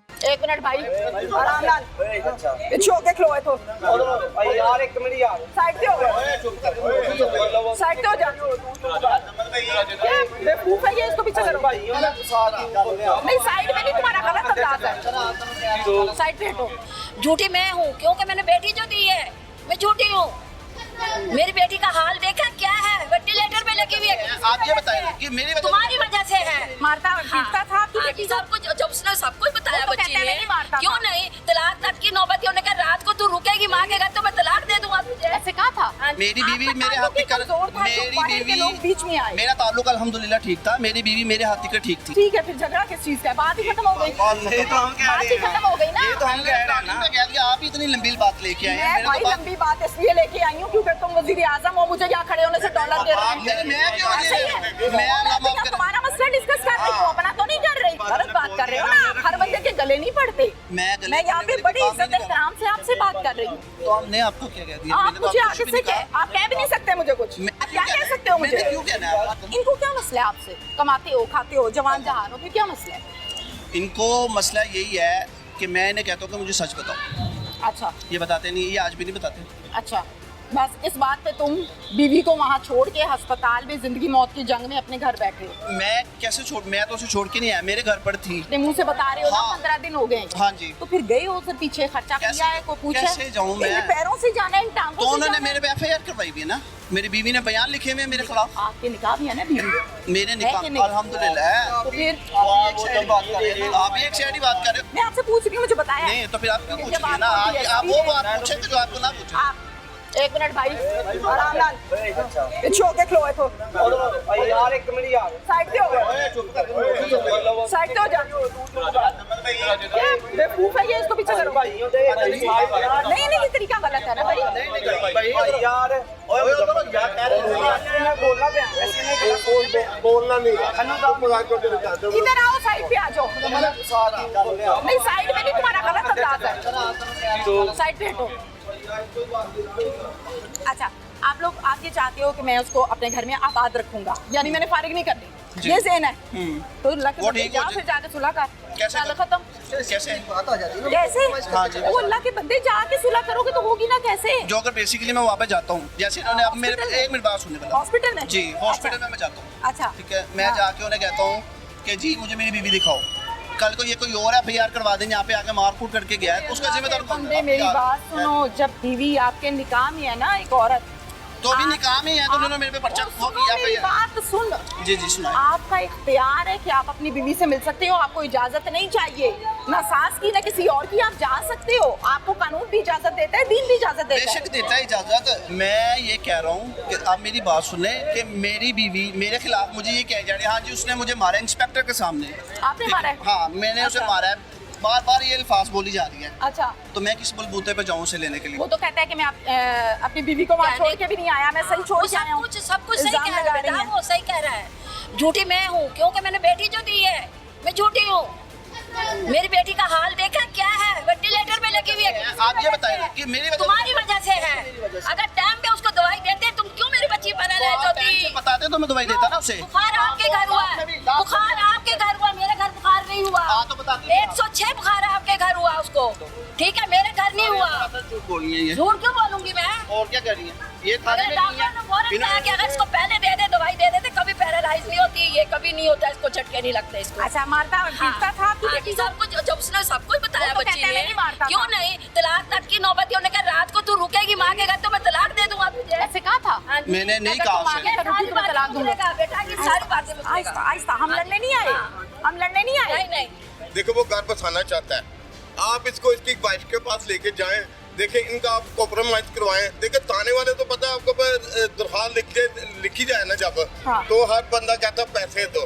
एक मिनट भाई, आराम नाल पिछे होके खलोए तो यार एक मिनट यार साइड पे हो गए, साइड पे हो जा। बेवकूफ है ये, इसको पीछे करो। नहीं साइड में नहीं, तुम्हारा गलत अंदाज है, साइड पे हटो। झूठी मैं हूँ क्योंकि मैंने बेटी जो दी है, मैं झूठी हूँ। मेरी बेटी का हाल देखा क्या है, वेंटिलेटर पे लगी हुई है। आप ये बताइए कि मेरी वजह तुम्हारी वजह से है। मारता पीटता था आपकी बेटी को? सब कुछ जब उसने सब कुछ बताया वो तो बच्ची कहते हैं ने, नहीं मारता क्यों था। नहीं तलाक तक की नौबत ही, उन्होंने कहा रात को तू रुकेगी माँ के घर तो मैं तलाक दे दूंगा तुझे। ऐसे कहा था? मेरी बीवी आपका मेरे ताल्लुक हाथ ही कमजोर था, जो मेरी पढ़े लिखे लोग बीच में आए। मेरा ताल्लुक अल्हम्दुलिल्लाह ठीक था, मेरी बीवी मेरे हाथ की ठीक थी। ठीक है, फिर झगड़ा किस चीज का है? बात ही खत्म हो गई, नहीं तो हम कह बात ही खत्म हो गई ना। ये तो हम कह रहे हैं ना, कह दिया आप इतनी लंबी बात लेके आए हैं। मैं भाई लंबी बात इसलिए लेके आई हूँ क्योंकि तुम वजीर आजम हो, मुझे यहाँ खड़े होने से डॉलर दे रहे हैं। मैं क्यों दे रही हूँ? मैं अल्लाह माफ करे। तुम्हारा मसला डिस्कस कर रही हूँ, अपना तो नहीं कर रही। गलत बात कर रहे हो ना, हर बंदे के गले नहीं पड़ते। मैं यहाँ पे बड़ी इज्जत एहतराम से आपसे बात कर रही हूँ। तो हमने आपको क्या कह दिया? आप मैंने तो मुझे आपको आगे कुछ से भी नहीं कहा। आप कह भी नहीं सकते मुझे कुछ। मैं आप क्या कह सकते हो मुझे? मैंने क्यों कहना है आपको? इनको क्या मसला है आपसे? कमाते हो, खाते हो, जवान जहान हो, फिर क्या मसला है? इनको मसला यही है कि मैं इन्हें कहता हूँ कि मुझे सच बताओ। अच्छा ये बताते नहीं, ये आज भी नहीं बताते। अच्छा, बस इस बात पे तुम बीवी को वहाँ छोड़ के अस्पताल में जिंदगी मौत की जंग में अपने घर बैठे हो। मैं कैसे छोड़, मैं तो उसे छोड़ के नहीं आया, मेरे घर पर थी। अपने मुंह से बता रहे हो ना, हाँ। 15 दिन हो गए। हाँ जी। तो फिर गए हो फिर पीछे खर्चा कैसे- किया है, को पूछा? कैसे जाऊं मैं? इन पैरों से जाना है, इन टांगों तो से उन्होंने जाना है? मेरे पे एफआईआर करवाई भी है ना, मेरी बीवी ने बयान लिखे हुए हैं मेरे खिलाफ। आपके निकाह भी है ना बीवी? मेरे है निकाह कि नहीं? अल्हम्दुलिल्लाह है। तो फिर आप एक शायरी बात कर रहे हो। आप एक शायरी बात कर रहे हो। मैं आपसे पूछ रही हूँ, मुझे बताया नहीं तो फिर आप क्यों मुझे पूछ रही है बात ना? होती है, आप वो सीधे- बात पूछे जो आपको ना पूछे। आप एक मिनट भाई, आराम नाल पिछे होके खलोए तो यार एक मिनट यार साइड पे हो गए, साइड पे हो जा। बेवकूफ है ये, इसको पीछे करो। नहीं नहीं, ये तरीका गलत है ना भाई। यार बोलना नहीं मजाक करके जाते हो। इधर आओ, साइड पे आ जाओ। नहीं साइड में नहीं, तुम्हारा गलत अंदाज है, साइड पे हटो। अच्छा, आप लोग आप ये चाहते हो कि मैं उसको अपने घर में आबाद रखूंगा, यानी मैंने फारिग नहीं करनी, ये ज़हन है? तो अल्लाह के वो बंदे ठीक जा, हो फिर जाके सुलह कर, कैसे साला कर? खत्म। कैसे? कैसे? हाँ जी। वो अल्लाह के बंदे जाके सुलह करोगे तो होगी ना कैसे? जो अगर बेसिकली मैं वहाँ पे जाता हूँ, जैसे इन्होंने अब मेरे हॉस्पिटल में? एक मिनट बात सुनने वाला। हॉस्पिटल में? जी, हॉस्पिटल अच्छा। में मैं जाता हूँ। अच्छा ठीक है, मैं हाँ। जाके उन्हें कहता हूँ कि जी मुझे मेरी बीवी दिखाओ। कल को ये कोई और एफआईआर करवा दें, यहाँ पे आके मार कूट करके गया है, उसका जिम्मेदार कौन? बंदे मेरी बात सुनो, जब बीवी आपके निकाह में है ना एक औरत, तो अभी निकाह में है तो उन्होंने मेरे पे पर्चा वो सुनो किया मेरी एफआईआर। बात सुन। जी जी सुनाए। आपका इख्तियार है कि आप अपनी बीवी से मिल सकते हो, आपको इजाजत नहीं चाहिए, ना सास की ना किसी और की, आप जा सकते हो, आपको कानून भी इजाजत देता है, दीन भी इजाजत देता है। बेशक देता है इजाजत। मैं ये कह रहा हूँ कि आप मेरी बात सुने कि मेरी बीवी मेरे खिलाफ मुझे ये कह जा रही है, हाँ जी उसने मुझे मारा इंस्पेक्टर के सामने। आपने मारा है? हाँ मैंने उसे अच्छा। मारा है, बार बार ये अल्फाज बोली जा रही है। अच्छा, तो मैं किस बलबूते पे जाऊँ उसे लेने के लिए? वो तो कहता है कि मैं अपनी बीवी को वहाँ छोड़ के भी नहीं आया, मैं सही छोड़ वो के आया हूँ। सब कुछ सही इल्जाम कह रहा लगा है रही बेटा, हैं। वो सही कह रहा है। झूठी मैं हूँ क्योंकि मैंने बेटी जो दी है, मैं झूठी हूँ। मेरी बेटी का हाल देखा क्या है, वेंटिलेटर पे लगी हुई है। आप ये बताइए कि मेरी वजह तुम्हारी वजह से है। अगर टाइम पे उसको दवाई देते तुम क्यों मेरी बच्ची पैरालाइज होती? बताते तो मैं दवाई देता ना उसे। बुखार आपके घर हुआ है, बुखार आपके घर हुआ, मेरे घर बुखार नहीं हुआ। हाँ तो बताते। 106 बुखार आपके घर हुआ उसको, ठीक है, मेरे घर नहीं हुआ। झूठ बोल रही है ये। झूठ क्यों बोलूंगी मैं? और क्या कर रही है ये? थाने अगर में नहीं डॉक्टर ने बोला है। कि अगर इसको पहले दे दे, दवाई दे देते, कभी पैरालाइज नहीं होती, ये कभी नहीं होता, इसको झटके नहीं लगते इसको। अच्छा, मारता पीटता था आपकी बेटी को? सब कुछ जब उसने सब कुछ बताया वो तो बच्ची कहते हैं ने, नहीं मारता क्यों था। नहीं तलाक तक की नौबत ही, उन्होंने कहा रात को तू रुकेगी माँ के घर तो मैं तलाक दे दूंगा तुझे। ऐसे कहा था? हाँ जी। मैंने नहीं अगर कहा तुम उसे। आगे करोगी तो मैं तलाक दूंगा। बेटा ये सारी बातें मुझे आहिस्ता आहिस्ता, हम लड़ने नहीं आए, हम लड़ने नहीं आए। नहीं नहीं देखो वो घर बसाना चाहता है, आप इसको इसकी वाइफ के पास लेके जाएं, देखें इनका आप कॉम्प्रोमाइज करवाएं। देखें थाने वाले तो पता है आपको, दरखास्त लिखी जाए ना जब, हाँ। तो हर बंदा कहता है पैसे दो,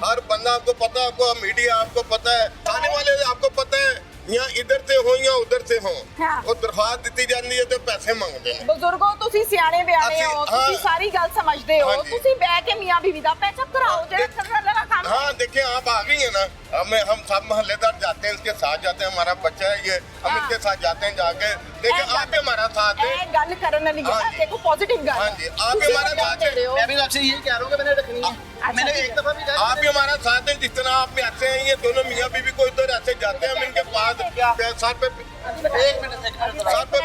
हर बंदा आपको पता है, आपको मीडिया आपको पता है, थाने वाले आपको पता है, या इधर से हो या उधर से हो, हाँ। और दरखास्त दी जाती है तो पैसे मांगते हैं। बुजुर्गो तुसी सियाने बियाने हो, हाँ। तुसी सारी गल समझदे हो, हाँ जी। तुसी बैठ के मियां बीवी दा पैचअप कराओ, जेड़ा देख- सरला काम हाँ देखिए आप आ गई है ना, हम सब मोहल्लेदार जाते हैं, इसके साथ जाते हैं, हमारा बच्चा है ये, हम हाँ। इसके साथ जाते हैं जाके देखिए आप भी हमारा साथ है। गल करने लगी हाँ ना, जी। देखो पॉजिटिव गल हाँ जी, आप भी हमारे साथ हैं। मैं भी आपसे यही कह रहा हूँ कि मैंने रखनी है। मैंने एक दफा भी कहा आप भी हमारा साथ हैं, जिस तरह आप भी ऐसे हैं, ये दोनों मियाँ बीवी को इधर ऐसे जाते हैं, हम इनके पास सर पे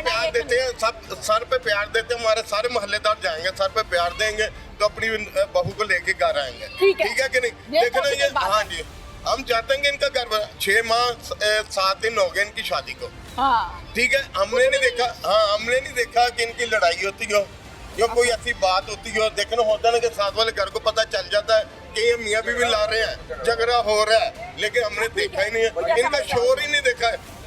प्यार देते हैं, सब सर पे प्यार देते हैं, हमारे सारे मोहल्लेदार जाएंगे सर पे प्यार देंगे तो अपनी बहू को लेके घर आएंगे। ठीक है। ठीक है कि नहीं? ये देखो ना ये, positive बात हाँ है। जी, हम चाहते हैं कि इनका घर 6 माह 7 दिन हो गए इनकी शादी को। हाँ ठीक है, हमने नहीं देखा कि इनकी लड़ाई होती हो या कोई ऐसी बात होती हो। देखना होता है ना कि साथ वाले घर को पता चल जाता है कि ये मियाँ बीवी ला रहे हैं, झगड़ा हो रहा है, लेकिन हमने देखा ही नहीं है, इनका शोर ही नहीं देखा है।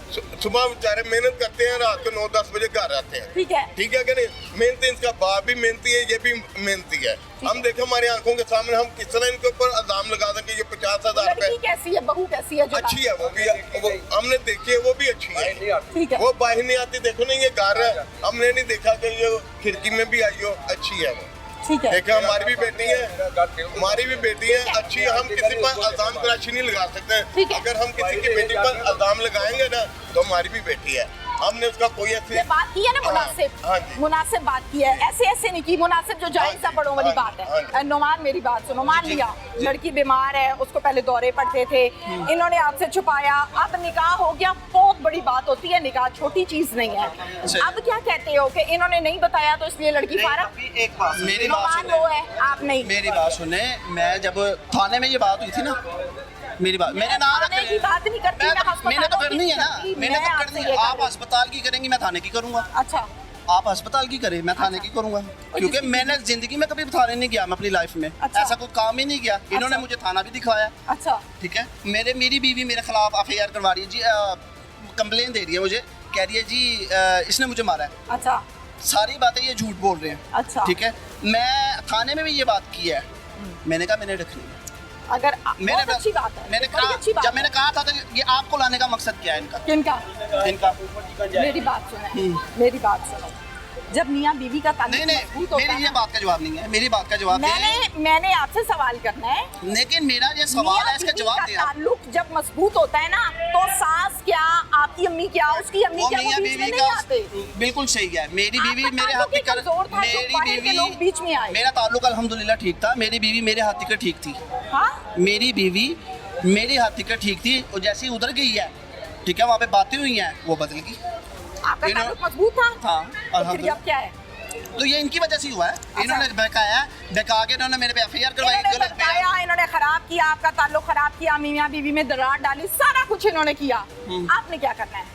सुबह बेचारे मेहनत करते हैं, रात को 9-10 बजे घर आते हैं। ठीक है। ठीक है कि नहीं? मेहनती, इनका बाप भी मेहनती है, ये भी मेहनती है। हम देखें हमारी आंखों के सामने, हम किस तरह इनके ऊपर इल्जाम लगा दें कि ये 50,000 लड़की रुपए। कैसी है, बहू कैसी है जो अच्छी है वो भी, हमने देखी है वो भी अच्छी है। ठीक है। वो बाहर नहीं आती, देखो ना ये घर है, हमने नहीं देखा कि ये खिड़की में भी आई हो, अच्छी है वो। ठीक है। देखा हमारी भी बेटी है, अच्छी है। हम किसी पर इल्जाम तराशी नहीं लगा सकते ठीक है। अगर हम किसी की बेटी पर इल्जाम लगाएंगे ना तो हमारी भी बेटी है, हमने उसका कोई ऐसी ये बात की है ना मुनासिब, हाँ जी। मुनासिब बात की है, ऐसे ऐसे नहीं की, मुनासिब जो जायज सा बड़ों वाली बात है। नुमान मेरी बात सुनो, मान लिया लड़की बीमार है, उसको पहले दौरे पड़ते थे, इन्होंने आपसे छुपाया, अब निकाह हो गया, बहुत बड़ी बात होती है, निकाह छोटी चीज नहीं है। अब क्या कहते हो कि इन्होंने नहीं बताया तो इसलिए लड़की फारग? एक बात मेरी बात नुमान सुने, वो है, आप नहीं। मेरी बात सुने, मैं जब थाने में ये बात हुई थी ना, मेरी बात मैंने ना थाने की बात नहीं करती, मैंने तो करनी है ना, मैंने तो करनी है। आप अच्छा अस्पताल की करेंगी, मैं थाने की करूंगा। आप अस्पताल की करें, मैं थाने की करूंगा, क्योंकि मैंने जिंदगी में कभी थाने नहीं गया, मैं अपनी लाइफ में अच्छा। ऐसा कोई काम ही नहीं किया। इन्होंने मुझे थाना भी दिखाया। अच्छा ठीक है, मेरी बीवी मेरे खिलाफ एफआईआर करवा रही है जी, कंप्लेन दे रही है मुझे, कह रही है जी इसने मुझे मारा है। अच्छा सारी बातें ये झूठ बोल रहे हैं। अच्छा। ठीक है, मैं थाने में भी ये बात की है, मैंने कहा मैंने रखनी है। अगर मैंने बहुत अच्छी बात है, मैंने बड़ी अच्छी बात जब मैंने कहा था तो ये आपको लाने का मकसद क्या है इनका? किनका? इनका मेरी बात सुनो, मेरी बात सुनो, जब मियाँ बीवी का ताल्लुक नहीं मजबूत होता मेरी है ये ना, बात का जवाब नहीं है, मेरी बात का जवाब मैंने आपसे सवाल करना है, लेकिन मेरा ये सवाल है, इसका जवाब दे आप। ताल्लुक जब मजबूत होता है ना तो सास क्या, आपकी अम्मी क्या, उसकी अम्मी वो क्या, वो मियाँ बीच में बीवी नहीं का आते। बिल्कुल सही है, मेरी बीवी आपका मेरे ताल्लुक हाथ ही कमजोर था, जो बाहर के लोग बीच में आए। मेरा ताल्लुक अल्हम्दुलिल्लाह ठीक था, मेरी बीवी मेरे हाथ की ठीक थी। हाँ मेरी बीवी मेरे हाथ की ठीक थी, और जैसी उधर गई है, ठीक है, वहाँ पे बातें हुई हैं, वो बदल गई। आपका इन्हों- ताल्लुक मजबूत था। हाँ, तो फिर अल्हम्दुलिल्लाह। अब क्या है? तो ये इनकी वजह से हुआ है, इन्होंने बहकाया, बहका के इन्होंने मेरे पे एफआईआर करवाई, इन्होंने गलत बयान। बताया, इन्होंने खराब किया, आपका ताल्लुक खराब किया, मियाँ बीवी में दरार डाली, सारा कुछ इन्होंने किया। आपने क्या करना है?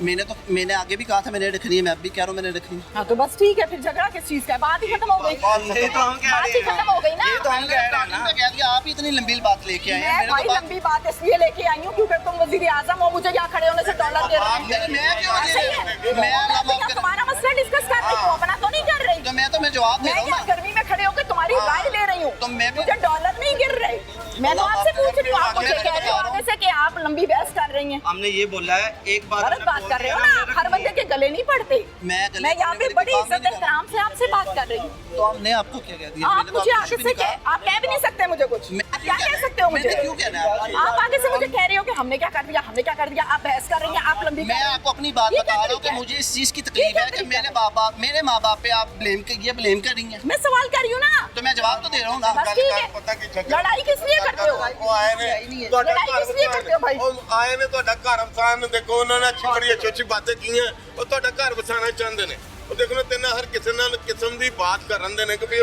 मैंने आगे भी कहा था मैंने रखनी है, मैं अब भी कह रहा हूँ मैंने रखनी है। हाँ तो बस ठीक है, फिर झगड़ा किस चीज का है? बात ही खत्म हो गई। ये तो हम कह बात रहे ही हैं, खत्म हो गई ना। ये तो हम कह रहे हैं ना। मैं कह दिया, आप ही इतनी लंबी बात लेके आए हैं, मैं मेरे भाई तो बात लंबी बात इसलिए लेके आई हूँ क्योंकि तुम वजीर आजम हो, मुझे यहाँ खड़े होने से डॉलर दे रहे हो। मैं क्यों हाँ, सही है। मैं मैं तो यहाँ तुम्हारा मसला डिस्कस कर रही हूँ, अपना तो नहीं कर रही। तो मैं जवाब दे मैं रहा हूँ यहाँ ना। गर्मी में खड़े होकर तुम्हारी राय ले रही हूँ, तो मैं भी- मुझे डॉलर नहीं गिर रहे। मैं तो आपसे पूछ रही हूँ, आप मुझे कह रहे हो आगे से कि आप लंबी बहस कर रही हैं। हमने ये बोला है, एक बात गलत बात कर रहे हो ना, हर बंदे के गले नहीं पड़ते। मैं गले मैं यहाँ पे पड़ने बड़ी वाली काम इज्जत नहीं कर रहा। एहतराम से आपसे बात कर रही हूँ। तो हमने आपको क्या कह दिया? आप मैंने तो मुझे आपको आगे कुछ भी से नहीं कहा। आप कह भी नहीं सकते मुझे कुछ। आप क्या कह सकते हो मुझे? मैंने क्यों कहना है? आप आगे से मुझे कह रहे हो कि हमने क्या कर दिया, हमने क्या कर दिया, आप बहस कर रही हैं, आप लंबी मैं आपको अपनी बात ये बता क्या रहा हूँ कि तरीका है? मुझे इस चीज की ये तकलीफ क्या है कि तरीका मेरे माँ बाप पे आप ब्लेम कर रही हैं। मैं सवाल कर रही हूँ ना, तो मैं जवाब तो दे रहा हूँ ना। बस ठीक है। पता की झगड़ा लड़ाई किस लिए करते हो? वो आए ने लड़ाई किस लिए करते हो भाई? ਉਹ ਆਏ ਨੇ ਤੁਹਾਡਾ ਘਰ ਵਸਾਣ ਦੇਖੋ, ਉਹਨਾਂ ਨੇ ਅੱਛੀ ਬੜੀ ਅੱਛੀ ਬਾतें ਕੀਆਂ, ਉਹ ਤੁਹਾਡਾ ਘਰ ਵਸਾਣਾ ਚਾਹੁੰਦੇ ਨੇ। ਉਹ ਦੇਖੋ ਨਾ ਤੈਨਾਂ ਹਰ ਕਿਸੇ ਨਾਲ किस्म ਦੀ बात ਕਰਨ ਦੇ ਨੇ ਕਿ ਵੀ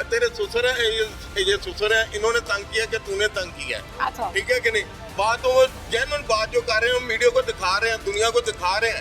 तेरे ससुर है, ये ससुर है, इन्होंने तंग किया कि तूने तंग किया। अच्छा। ठीक है कि नहीं? बात वो जेन्युइन बात जो कर रहे हैं, मीडिया को दिखा रहे हैं, दुनिया को दिखा रहे हैं,